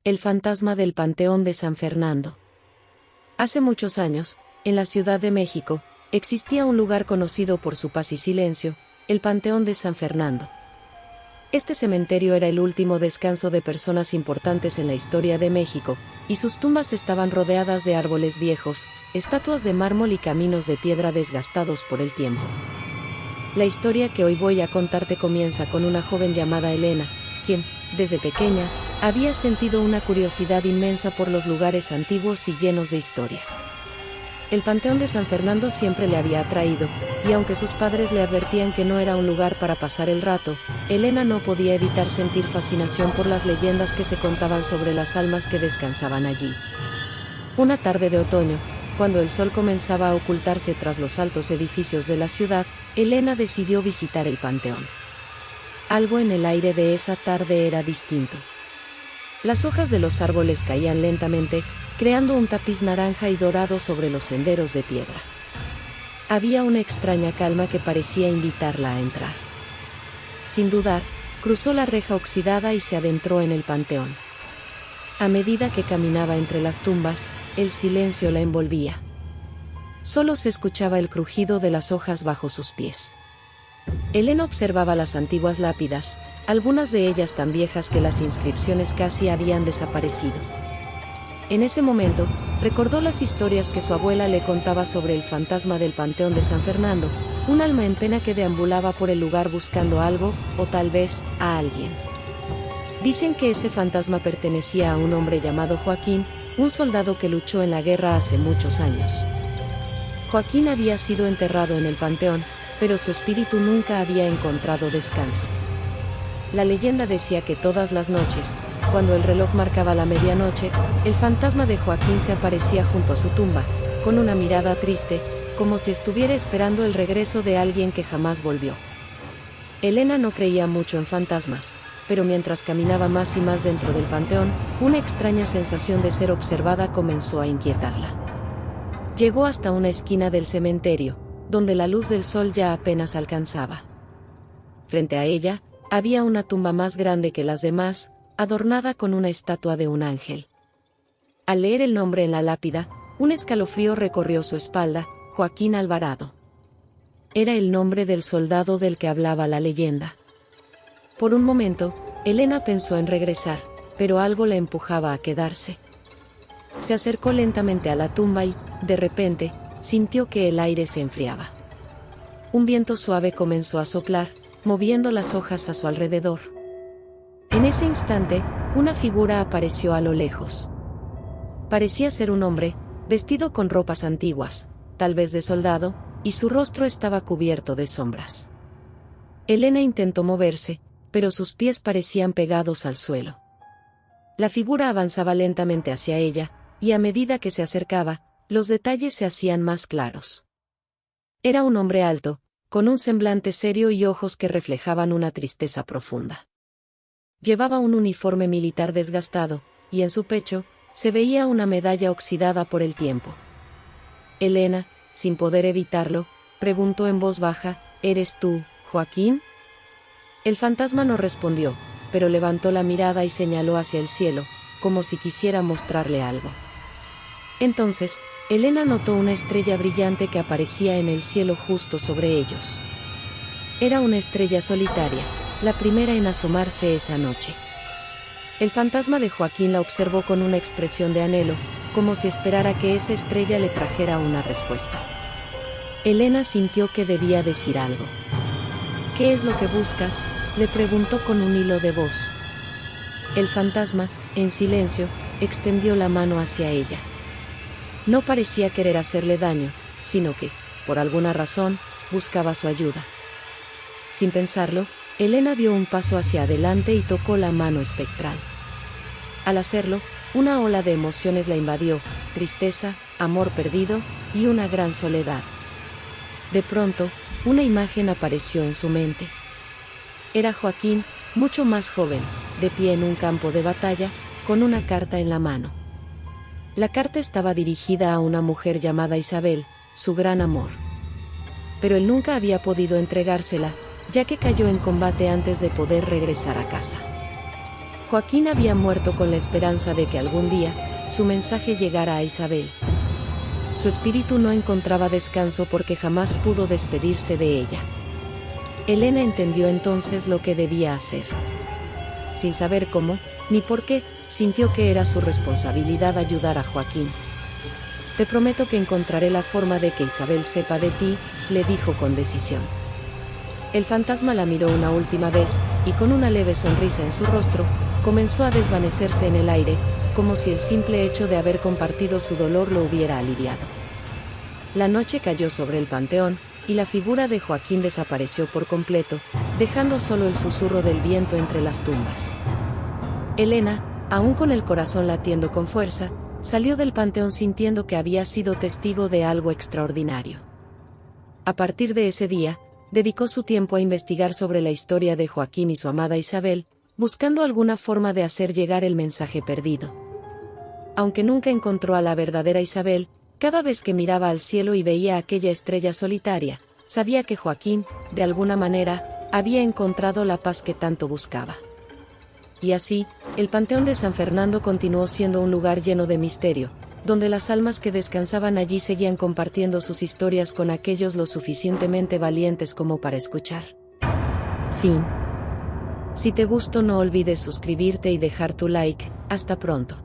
El fantasma del Panteón de San Fernando. Hace muchos años, en la Ciudad de México, existía un lugar conocido por su paz y silencio, el Panteón de San Fernando. Este cementerio era el último descanso de personas importantes en la historia de México, y sus tumbas estaban rodeadas de árboles viejos, estatuas de mármol y caminos de piedra desgastados por el tiempo. La historia que hoy voy a contarte comienza con una joven llamada Elena, quien, desde pequeña, había sentido una curiosidad inmensa por los lugares antiguos y llenos de historia. El Panteón de San Fernando siempre le había atraído, y aunque sus padres le advertían que no era un lugar para pasar el rato, Elena no podía evitar sentir fascinación por las leyendas que se contaban sobre las almas que descansaban allí. Una tarde de otoño, cuando el sol comenzaba a ocultarse tras los altos edificios de la ciudad, Elena decidió visitar el panteón. Algo en el aire de esa tarde era distinto. Las hojas de los árboles caían lentamente, creando un tapiz naranja y dorado sobre los senderos de piedra. Había una extraña calma que parecía invitarla a entrar. Sin dudar, cruzó la reja oxidada y se adentró en el panteón. A medida que caminaba entre las tumbas, el silencio la envolvía. Solo se escuchaba el crujido de las hojas bajo sus pies. Elena observaba las antiguas lápidas, algunas de ellas tan viejas que las inscripciones casi habían desaparecido. En ese momento, recordó las historias que su abuela le contaba sobre el fantasma del Panteón de San Fernando, un alma en pena que deambulaba por el lugar buscando algo, o tal vez, a alguien. Dicen que ese fantasma pertenecía a un hombre llamado Joaquín, un soldado que luchó en la guerra hace muchos años. Joaquín había sido enterrado en el panteón, pero su espíritu nunca había encontrado descanso. La leyenda decía que todas las noches, cuando el reloj marcaba la medianoche, el fantasma de Joaquín se aparecía junto a su tumba, con una mirada triste, como si estuviera esperando el regreso de alguien que jamás volvió. Elena no creía mucho en fantasmas, pero mientras caminaba más y más dentro del panteón, una extraña sensación de ser observada comenzó a inquietarla. Llegó hasta una esquina del cementerio, donde la luz del sol ya apenas alcanzaba. Frente a ella, había una tumba más grande que las demás, adornada con una estatua de un ángel. Al leer el nombre en la lápida, un escalofrío recorrió su espalda: Joaquín Alvarado. Era el nombre del soldado del que hablaba la leyenda. Por un momento, Elena pensó en regresar, pero algo la empujaba a quedarse. Se acercó lentamente a la tumba y, de repente, sintió que el aire se enfriaba. Un viento suave comenzó a soplar, moviendo las hojas a su alrededor. En ese instante, una figura apareció a lo lejos. Parecía ser un hombre, vestido con ropas antiguas, tal vez de soldado, y su rostro estaba cubierto de sombras. Elena intentó moverse, pero sus pies parecían pegados al suelo. La figura avanzaba lentamente hacia ella, y a medida que se acercaba, los detalles se hacían más claros. Era un hombre alto, con un semblante serio y ojos que reflejaban una tristeza profunda. Llevaba un uniforme militar desgastado, y en su pecho, se veía una medalla oxidada por el tiempo. Elena, sin poder evitarlo, preguntó en voz baja: ¿Eres tú, Joaquín? El fantasma no respondió, pero levantó la mirada y señaló hacia el cielo, como si quisiera mostrarle algo. Entonces, Elena notó una estrella brillante que aparecía en el cielo justo sobre ellos. Era una estrella solitaria, la primera en asomarse esa noche. El fantasma de Joaquín la observó con una expresión de anhelo, como si esperara que esa estrella le trajera una respuesta. Elena sintió que debía decir algo. ¿Qué es lo que buscas?, le preguntó con un hilo de voz. El fantasma, en silencio, extendió la mano hacia ella. No parecía querer hacerle daño, sino que, por alguna razón, buscaba su ayuda. Sin pensarlo, Elena dio un paso hacia adelante y tocó la mano espectral. Al hacerlo, una ola de emociones la invadió: tristeza, amor perdido, y una gran soledad. De pronto, una imagen apareció en su mente. Era Joaquín, mucho más joven, de pie en un campo de batalla, con una carta en la mano. La carta estaba dirigida a una mujer llamada Isabel, su gran amor. Pero él nunca había podido entregársela, ya que cayó en combate antes de poder regresar a casa. Joaquín había muerto con la esperanza de que algún día su mensaje llegara a Isabel. Su espíritu no encontraba descanso porque jamás pudo despedirse de ella. Elena entendió entonces lo que debía hacer. Sin saber cómo, ni por qué, sintió que era su responsabilidad ayudar a Joaquín. «Te prometo que encontraré la forma de que Isabel sepa de ti», le dijo con decisión. El fantasma la miró una última vez, y con una leve sonrisa en su rostro, comenzó a desvanecerse en el aire, como si el simple hecho de haber compartido su dolor lo hubiera aliviado. La noche cayó sobre el panteón, y la figura de Joaquín desapareció por completo, dejando solo el susurro del viento entre las tumbas. Elena, aún con el corazón latiendo con fuerza, salió del panteón sintiendo que había sido testigo de algo extraordinario. A partir de ese día, dedicó su tiempo a investigar sobre la historia de Joaquín y su amada Isabel, buscando alguna forma de hacer llegar el mensaje perdido. Aunque nunca encontró a la verdadera Isabel, cada vez que miraba al cielo y veía aquella estrella solitaria, sabía que Joaquín, de alguna manera, había encontrado la paz que tanto buscaba. Y así, el Panteón de San Fernando continuó siendo un lugar lleno de misterio, donde las almas que descansaban allí seguían compartiendo sus historias con aquellos lo suficientemente valientes como para escuchar. Fin. Si te gustó, no olvides suscribirte y dejar tu like. Hasta pronto.